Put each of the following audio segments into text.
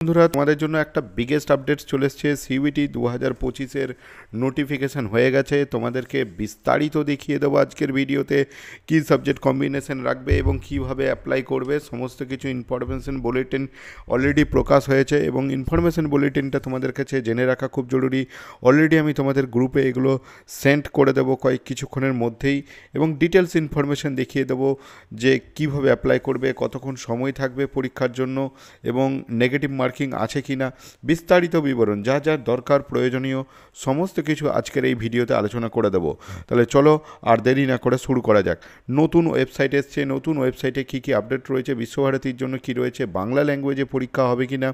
বন্ধুরা, তোমাদের জন্য একটা বিগেস্ট আপডেট চলে এসছে। সিইউটি 2025-এর নোটিফিকেশান হয়ে গেছে। তোমাদেরকে বিস্তারিত দেখিয়ে দেবো আজকের ভিডিওতে কী সাবজেক্ট কম্বিনেশন রাখবে এবং কীভাবে অ্যাপ্লাই করবে। সমস্ত কিছু ইনফরমেশন বুলেটিন অলরেডি প্রকাশ হয়েছে এবং ইনফরমেশন বুলেটিনটা তোমাদের কাছে জেনে রাখা খুব জরুরি। অলরেডি আমি তোমাদের গ্রুপে এগুলো সেন্ড করে দেবো কিছুক্ষণের মধ্যেই এবং ডিটেলস ইনফরমেশন দেখিয়ে দেবো যে কীভাবে অ্যাপ্লাই করবে, কতক্ষণ সময় থাকবে পরীক্ষার জন্য এবং নেগেটিভ মার্কিং আছে কি না, বিস্তারিত বিবরণ যা যা দরকার প্রয়োজনীয় সমস্ত কিছু আজকের এই ভিডিওতে আলোচনা করে দেবো। তাহলে চলো আর দেরি না করে শুরু করা যাক। নতুন ওয়েবসাইট এসছে, নতুন ওয়েবসাইটে কী কী আপডেট রয়েছে, বিশ্বভারতীর জন্য কী রয়েছে, বাংলা ল্যাঙ্গুয়েজে পরীক্ষা হবে কি না,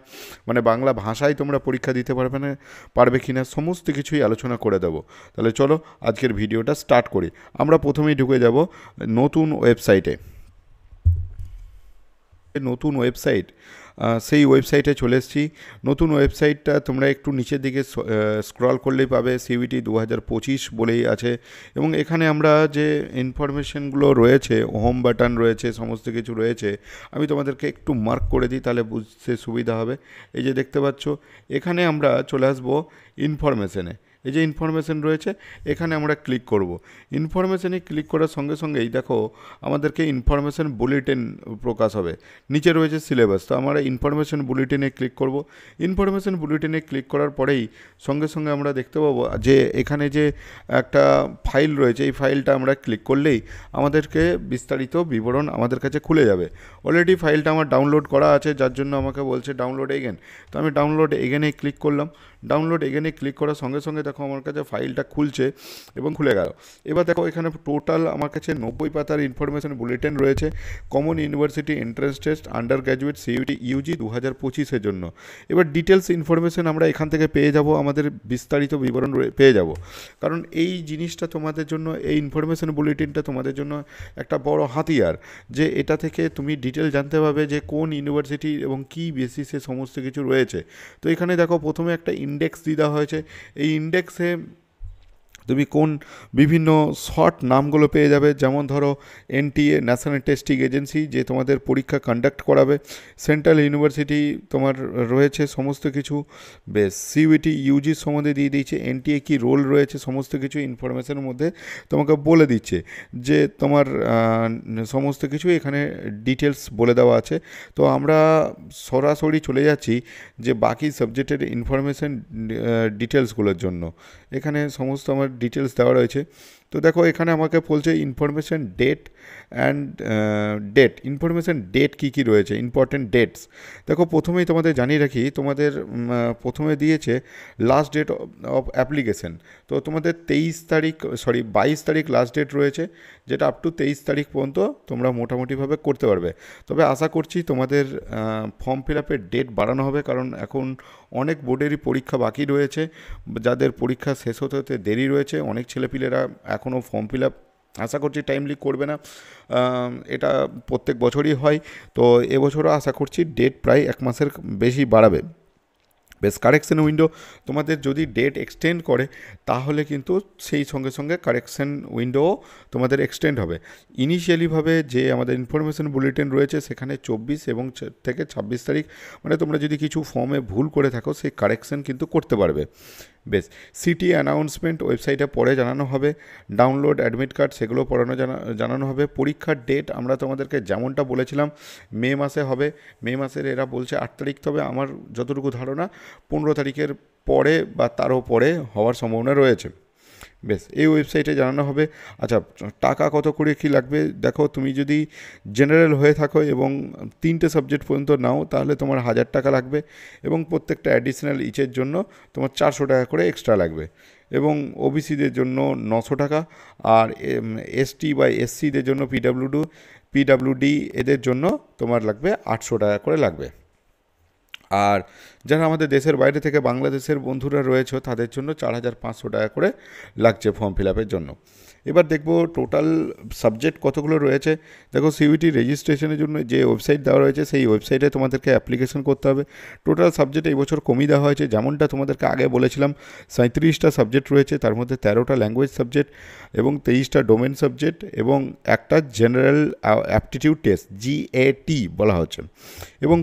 মানে বাংলা ভাষায় তোমরা পরীক্ষা দিতে পারবে কি না, সমস্ত কিছুই আলোচনা করে দেবো। তাহলে চলো আজকের ভিডিওটা স্টার্ট করি। আমরা প্রথমেই ঢুকে যাব নতুন ওয়েবসাইটে। নতুন ওয়েবসাইট, সেই ওয়েবসাইটে চলে এসেছি। নতুন ওয়েবসাইটটা তোমরা একটু নিচের দিকে স্ক্রল করলেই পাবে, সিইউটি 2025 বলেই আছে এবং এখানে আমরা যে ইনফরমেশনগুলো রয়েছে, হোম বাটন রয়েছে, সমস্ত কিছু রয়েছে, আমি তোমাদেরকে একটু মার্ক করে দিই তাহলে বুঝতে সুবিধা হবে। এই যে দেখতে পাচ্ছ, এখানে আমরা চলে আসবো ইনফরমেশনে। এই যে ইনফরমেশন রয়েছে এখানে আমরা ক্লিক করব। ইনফরমেশনে ক্লিক করার সঙ্গে সঙ্গেই দেখো আমাদেরকে ইনফরমেশন বুলেটিন প্রকাশ হবে। নিচে রয়েছে সিলেবাস, তো আমরা ইনফরমেশন বুলেটিনে ক্লিক করব। ইনফরমেশন বুলেটিনে ক্লিক করার পরেই সঙ্গে সঙ্গে আমরা দেখতে পাবো যে এখানে যে একটা ফাইল রয়েছে, এই ফাইলটা আমরা ক্লিক করলেই আমাদেরকে বিস্তারিত বিবরণ আমাদের কাছে খুলে যাবে। অলরেডি ফাইলটা আমার ডাউনলোড করা আছে, যার জন্য আমাকে বলছে ডাউনলোড এগেন। তো আমি ডাউনলোড এগেনে ক্লিক করলাম। ডাউনলোড এগেনে ক্লিক করার সঙ্গে সঙ্গে দেখো আমার কাছে ফাইলটা খুলছে এবং খুলে গেল। এবার দেখো এখানে টোটাল আমার কাছে 90 পাতার ইনফরমেশন বুলেটিন রয়েছে। Common university entrance test undergraduate CUET UG 2025-এর জন্য। এবার ডিটেলস ইনফরমেশন আমরা এখান থেকে পেয়ে যাব, আমাদের বিস্তারিত বিবরণ পেয়ে যাব। কারণ এই জিনিসটা তোমাদের জন্য, এই ইনফরমেশন বুলেটিনটা তোমাদের জন্য একটা বড় হাতিয়ার, যে এটা থেকে তুমি ডিটেল জানতে পারবে যে কোন ইউনিভার্সিটি এবং কী বেসিসে সমস্ত কিছু রয়েছে। তো এখানে দেখো প্রথমে একটা ইন্ডেক্স দেওয়া হয়েছে। এই ইন্ডেক্সে তুমি কোন বিভিন্ন শর্ট নামগুলো পেয়ে যাবে, যেমন ধরো এনটিএ, ন্যাশনাল টেস্টিং এজেন্সি, যে তোমাদের পরীক্ষা কন্ডাক্ট করাবে। সেন্ট্রাল ইউনিভার্সিটি তোমার রয়েছে সমস্ত কিছু। বেশ, সিইউটি ইউজির সম্বন্ধে দিয়ে দিয়েছে, এনটিএ কী রোল রয়েছে সমস্ত কিছু ইনফরমেশনের মধ্যে তোমাকে বলে দিচ্ছে, যে তোমার সমস্ত কিছু এখানে ডিটেলস বলে দেওয়া আছে। তো আমরা সরাসরি চলে যাচ্ছি যে বাকি সাবজেক্টের ইনফরমেশন ডিটেলসগুলোর জন্য। এখানে সমস্ত আমার ডিটেলস দেওয়া রয়েছে। তো দেখো এখানে আমাকে বলছে information date and date, information date কী কী রয়েছে, ইম্পর্টেন্ট ডেটস। দেখো প্রথমেই তোমাদের জানিয়ে রাখি, তোমাদের প্রথমে দিয়েছে লাস্ট ডেট অফ অ্যাপ্লিকেশন। তো তোমাদের 22 তারিখ লাস্ট ডেট রয়েছে, যেটা আপ টু 23 তারিখ পর্যন্ত তোমরা মোটামুটিভাবে করতে পারবে। তবে আশা করছি তোমাদের ফর্ম ফিল আপের ডেট বাড়ানো হবে, কারণ এখন অনেক বোর্ডেরই পরীক্ষা বাকি রয়েছে, যাদের পরীক্ষা শেষ হতে হতে দেরি রয়েছে। অনেক ছেলেপিলেরা এখনও ফর্ম ফিল আপ আশা করছি টাইমলি করবে না, এটা প্রত্যেক বছরই হয়। তো এবছরও আশা করছি ডেট প্রায় 1 মাসের বেশি বাড়াবে। বেশ, কারেকশন উইন্ডো তোমাদের যদি ডেট এক্সটেন্ড করে তাহলে কিন্তু সেই সঙ্গে সঙ্গে কারেকশন উইন্ডোও তোমাদের এক্সটেন্ড হবে। ইনিশিয়ালিভাবে যে আমাদের ইনফরমেশন বুলেটিন রয়েছে সেখানে 24 এবং থেকে 26 তারিখ, মানে তোমরা যদি কিছু ফর্মে ভুল করে থাকো সেই কারেকশন কিন্তু করতে পারবে। বেশ, সিটি অ্যানাউন্সমেন্ট ওয়েবসাইটে পরে জানানো হবে। ডাউনলোড অ্যাডমিট কার্ড সেগুলো জানানো হবে। পরীক্ষার ডেট আমরা তোমাদেরকে যেমনটা বলেছিলাম মে মাসে হবে। মে মাসের এরা বলছে 8 তারিখ, তবে আমার যতটুকু ধারণা 15 তারিখের পরে বা তারও পরে হওয়ার সম্ভাবনা রয়েছে। বেশ, এই ওয়েবসাইটে জানানো হবে। আচ্ছা, টাকা কত করে কী লাগবে দেখো, তুমি যদি জেনারেল হয়ে থাকো এবং 3টে সাবজেক্ট পর্যন্ত নাও তাহলে তোমার 1000 টাকা লাগবে এবং প্রত্যেকটা অ্যাডিশনাল ইচের জন্য তোমার 400 টাকা করে এক্সট্রা লাগবে এবং ওবিসিদের জন্য 900 টাকা, আর এসটি বা এসসিদের জন্য পিডাব্লিউডি এদের জন্য তোমার লাগবে 800 টাকা করে লাগবে। আর যারা আমাদের দেশের বাইরে থেকে বাংলাদেশের বন্ধুরা রয়েছে তাদের জন্য 4500 টাকা করে লাগছে ফর্ম ফিল আপের জন্য। এবার দেখব টোটাল সাবজেক্ট কতগুলো রয়েছে। দেখো সিইউটি রেজিস্ট্রেশনের জন্য যে ওয়েবসাইট দেওয়া রয়েছে সেই ওয়েবসাইটে তোমাদেরকে অ্যাপ্লিকেশন করতে হবে। টোটাল সাবজেক্ট এই বছর কমিয়ে দেওয়া হয়েছে, যেমনটা তোমাদেরকে আগে বলেছিলাম 37টা সাবজেক্ট রয়েছে, তার মধ্যে 13টা ল্যাঙ্গুয়েজ সাবজেক্ট এবং 23টা ডোমেন সাবজেক্ট এবং একটা জেনারেল অ্যাপটিটিউড টেস্ট, GAT বলা হচ্ছে। এবং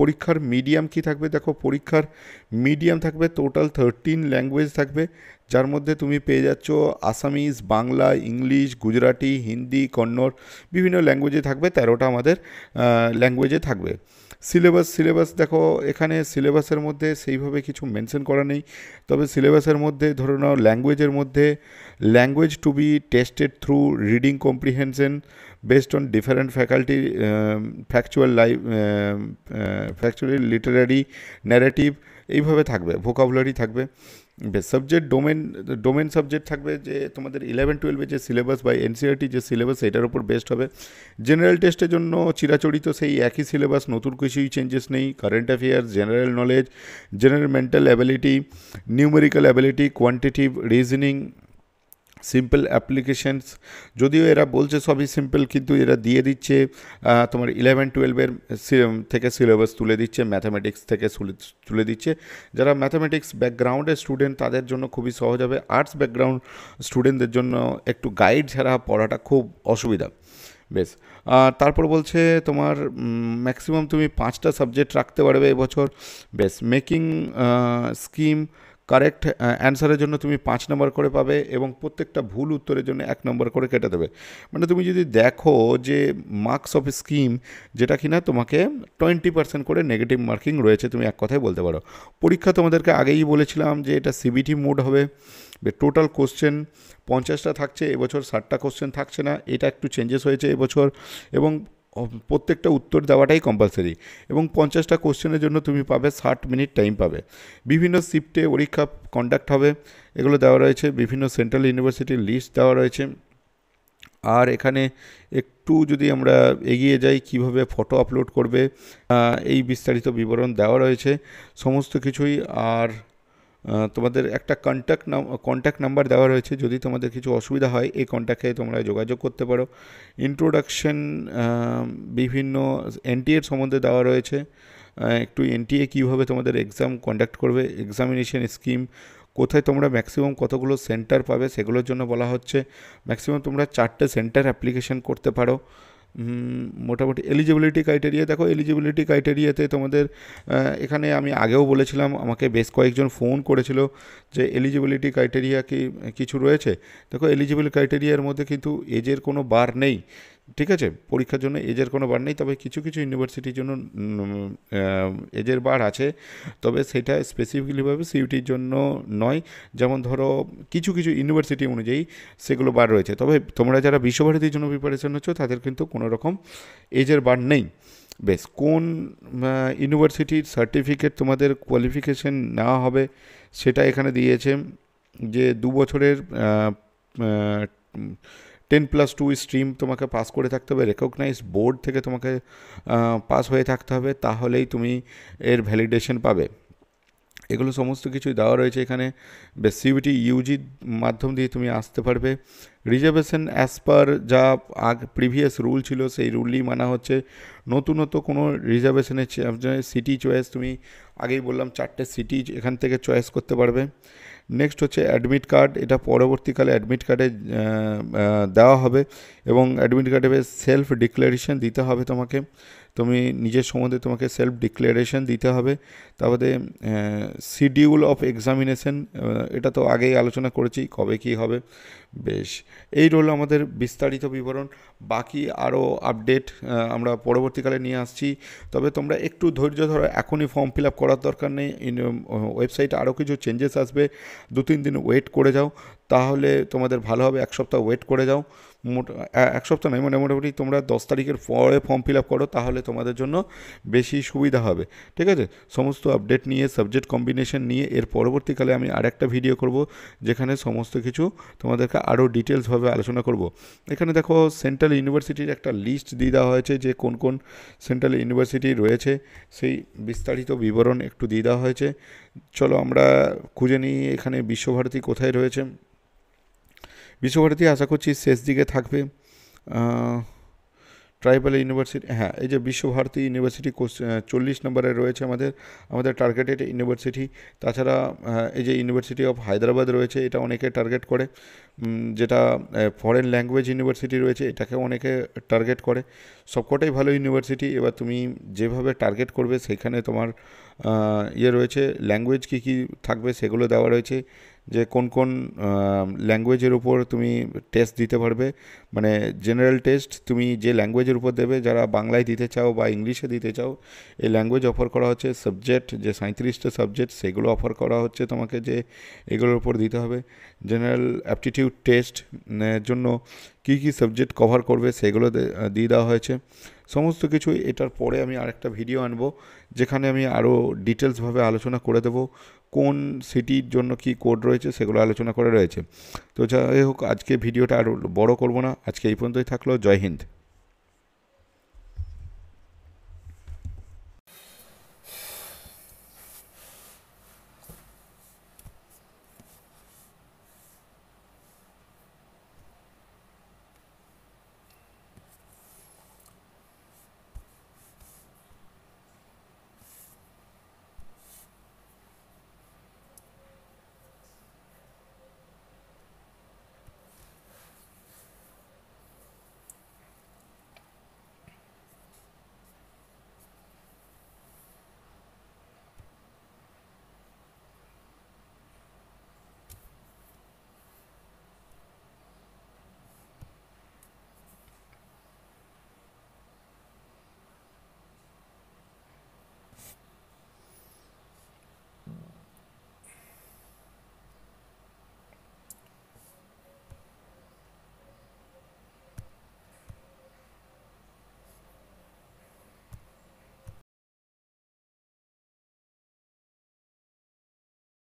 পরীক্ষার মিডিয়াম কি থাকবে? দেখো পরীক্ষার মিডিয়াম থাকবে টোটাল 13 ল্যাঙ্গুয়েজ থাকবে, যার মধ্যে তুমি পেয়ে যাচ্ছ আসামিজ, বাংলা, ইংলিশ, গুজরাটি, হিন্দি, কন্নড়, বিভিন্ন ল্যাঙ্গুয়েজে থাকবে। 13টা আমাদের ল্যাঙ্গুয়েজে থাকবে। সিলেবাস দেখো, এখানে সিলেবাসের মধ্যে সেইভাবে কিছু মেনশন করা নেই, তবে সিলেবাসের মধ্যে ধরে নাও ল্যাঙ্গুয়েজের মধ্যে language to be tested through reading comprehension based on different faculty, factually literary, narrative, এইভাবে থাকবে। ভোকাবুলারি থাকবে। বেশ, সাবজেক্ট ডোমেন সাবজেক্ট থাকবে, যে তোমাদের 11-12 যে সিলেবাস বা এনসিইআরটি যে সিলেবাস সেটার উপর বেস্ট হবে। জেনারেল টেস্টের জন্য চিরাচরিত সেই একই সিলেবাস, নতুন কিছুই চেঞ্জেস নেই। Current affairs, general knowledge, general mental ability, numerical ability, quantitative reasoning, simple applications. যদিও এরা বলছে সবই সিম্পল, কিন্তু এরা দিয়ে দিচ্ছে তোমার 11-12 থেকে সিলেবাস তুলে দিচ্ছে, ম্যাথামেটিক্স থেকে তুলে দিচ্ছে। যারা ম্যাথামেটিক্স ব্যাকগ্রাউন্ডের স্টুডেন্ট তাদের জন্য খুবই সহজ হবে। আর্টস ব্যাকগ্রাউন্ড স্টুডেন্টদের জন্য একটু গাইড ছাড়া পড়াটা খুব অসুবিধা। বেশ, তারপর বলছে তোমার ম্যাক্সিমাম তুমি 5টা সাবজেক্ট রাখতে পারবে এবছর। বেশ, মেকিং স্কিম কারেক্ট অ্যান্সারের জন্য তুমি 5 নম্বর করে পাবে, এবং প্রত্যেকটা ভুল উত্তরের জন্য 1 নম্বর করে কেটে দেবে। মানে তুমি যদি দেখো যে মার্কস অফ স্কিম, যেটা কিনা তোমাকে 20% করে নেগেটিভ মার্কিং রয়েছে, তুমি এক কথায় বলতে পারো। পরীক্ষা তোমাদেরকে আগেই বলেছিলাম যে এটা সিবিটি মোড হবে। টোটাল কোশ্চেন 50টা থাকছে, এবছর 60টা কোশ্চেন থাকছে না, এটা একটু চেঞ্জেস হয়েছে এবছর। এবং প্রত্যেকটা উত্তর দেওয়াটাই কম্পালসারি, এবং 50টা কোশ্চেনের জন্য তুমি পাবে 60 মিনিট টাইম পাবে। বিভিন্ন শিফটে পরীক্ষা কন্ডাক্ট হবে, এগুলো দেওয়া রয়েছে। বিভিন্ন সেন্ট্রাল ইউনিভার্সিটির লিস্ট দেওয়া রয়েছে। আর এখানে একটু যদি আমরা এগিয়ে যাই, কিভাবে ফটো আপলোড করবে, এই বিস্তারিত বিবরণ দেওয়া রয়েছে সমস্ত কিছুই। আর তোমাদের একটা কন্ট্যাক্ট নাম্বার দেওয়া রয়েছে, যদি তোমাদের কিছু অসুবিধা হয় এই কন্ট্যাক্টে তোমরা যোগাযোগ করতে পারো। ইন্ট্রোডাকশন, বিভিন্ন এনটিএর সম্বন্ধে দেওয়া রয়েছে, একটু এনটিএ কীভাবে তোমাদের এক্সাম কন্ডাক্ট করবে, এক্সামিনেশন স্কিম, কোথায় তোমরা ম্যাক্সিমাম কতগুলো সেন্টার পাবে সেগুলোর জন্য বলা হচ্ছে। ম্যাক্সিমাম তোমরা 4টে সেন্টার অ্যাপ্লিকেশন করতে পারো। মোটামুটি এলিজিবিলিটি ক্রাইটেরিয়া দেখো, এলিজিবিলিটি ক্রাইটেরিয়াতে তোমাদের এখানে আমি আগেও বলেছিলাম, আমাকে বেশ কয়েকজন ফোন করেছিল যে এলিজিবিলিটি ক্রাইটেরিয়া কি কিছু রয়েছে। দেখো, এলিজিবল ক্রাইটেরিয়ার মধ্যে কিন্তু এজের কোনো বার নেই, ঠিক আছে? পরীক্ষার জন্য এজের কোনো বার নেই, তবে কিছু কিছু ইউনিভার্সিটির জন্য এজের বার আছে, তবে সেটা স্পেসিফিক্যালিভাবে সিইউটির জন্য নয়। যেমন ধরো কিছু কিছু ইউনিভার্সিটি অনুযায়ী সেগুলো বার রয়েছে, তবে তোমরা যারা বিশ্বভারতীর জন্য প্রিপারেশন হচ্ছ তাদের কিন্তু কোনো রকম এজের বার নেই। বেশ, কোন ইউনিভার্সিটির সার্টিফিকেট তোমাদের কোয়ালিফিকেশন নেওয়া হবে সেটা এখানে দিয়েছে, যে 2 বছরের 10+2 স্ট্রিম তোমাকে পাস করে থাকতে হবে, রেকগনাইজ বোর্ড থেকে তোমাকে পাস হয়ে থাকতে হবে, তাহলেই তুমি এর ভ্যালিডেশন পাবে। এগুলো সমস্ত কিছুই দেওয়া রয়েছে এখানে। বেশ, সিইউটি ইউজির মাধ্যম দিয়ে তুমি আসতে পারবে। রিজার্ভেশন অ্যাজ পার যা প্রিভিয়াস রুল ছিল সেই রুলই মানা হচ্ছে। নতুনত্ব কোনো রিজার্ভেশনের সিটি চয়েস, তুমি আগেই বললাম 4টে সিটি এখান থেকে চয়েস করতে পারবে। নেক্সট হচ্ছে অ্যাডমিট কার্ড, এটা পরবর্তীকালে অ্যাডমিট কার্ডে দেওয়া হবে, এবং অ্যাডমিট কার্ডে সেলফ ডিক্লারেশন দিতে হবে তোমাকে, তুমি নিজের সম্বন্ধে তোমাকে সেলফ ডিক্লারেশন দিতে হবে। তারপরে শিডিউল অফ এক্সামিনেশন, এটা তো আগেই আলোচনা করেছি কবে কী হবে। বেশ, এই রইল আমাদের বিস্তারিত বিবরণ। বাকি আরও আপডেট আমরা পরবর্তীকালে নিয়ে আসছি, তবে তোমরা একটু ধৈর্য ধরো, এখনই ফর্ম ফিল আপ করার দরকার নেই। ওয়েবসাইটে আরও কিছু চেঞ্জেস আসবে, 2-3 দিন ওয়েট করে যাও, তাহলে তোমাদের ভালো হবে। 1 সপ্তাহ ওয়েট করে যাও, 1 সপ্তাহ নয়, মানে মোটামুটি তোমরা 10 তারিখের পরে ফর্ম ফিল আপ করো, তাহলে তোমাদের জন্য বেশি সুবিধা হবে, ঠিক আছে? সমস্ত আপডেট নিয়ে, সাবজেক্ট কম্বিনেশন নিয়ে এর পরবর্তীকালে আমি আরেকটা ভিডিও করব, যেখানে সমস্ত কিছু তোমাদেরকে আরও ডিটেলসভাবে আলোচনা করব। এখানে দেখো সেন্ট্রাল ইউনিভার্সিটির একটা লিস্ট দিয়ে দেওয়া হয়েছে, যে কোন কোন সেন্ট্রাল ইউনিভার্সিটি রয়েছে, সেই বিস্তারিত বিবরণ একটু দিয়ে দেওয়া হয়েছে। চলো আমরা খুঁজে নিই এখানে বিশ্বভারতী কোথায় রয়েছে। বিশ্বভারতী আশা করছি শেষ দিকে থাকবে। ট্রাইবাল ইউনিভার্সিটি, হ্যাঁ এই যে বিশ্বভারতী ইউনিভার্সিটি 40 নম্বরে রয়েছে আমাদের টার্গেটেড ইউনিভার্সিটি। তাছাড়া এই যে ইউনিভার্সিটি অফ হায়দ্রাবাদ রয়েছে, এটা অনেকে টার্গেট করে। যেটা ফরেন ল্যাঙ্গুয়েজ ইউনিভার্সিটি রয়েছে, এটাকেও অনেকে টার্গেট করে। সবকটাই ভালো ইউনিভার্সিটি। এবার তুমি যেভাবে টার্গেট করবে সেখানে তোমার ইয়ে রয়েছে, ল্যাঙ্গুয়েজ কী কী থাকবে সেগুলো দেওয়া রয়েছে, যে কোন কোন ল্যাঙ্গুয়েজের উপর তুমি টেস্ট দিতে পারবে। মানে জেনারেল টেস্ট তুমি যে ল্যাঙ্গুয়েজের উপর দেবে, যারা বাংলায় দিতে চাও বা ইংলিশে দিতে চাও, এই ল্যাঙ্গুয়েজ অফার করা হচ্ছে। সাবজেক্ট যে 37টা সাবজেক্ট সেগুলো অফার করা হচ্ছে তোমাকে, যে এগুলোর উপর দিতে হবে। জেনারেল অ্যাপটিটিউড টেস্ট জন্য কী কী সাবজেক্ট কভার করবে সেগুলো দিয়ে দেওয়া হয়েছে সমস্ত কিছু। এটার পরে আমি আরেকটা ভিডিও আনবো যেখানে আমি আরও ডিটেলসভাবে আলোচনা করে দেবো কোন সিটির জন্য কি কোড রয়েছে সেগুলো আলোচনা করে রয়েছে। তো যাই হোক, আজকে ভিডিওটা আর বড় করব না, আজকে এই পর্যন্তই থাকলো। জয় হিন্দ।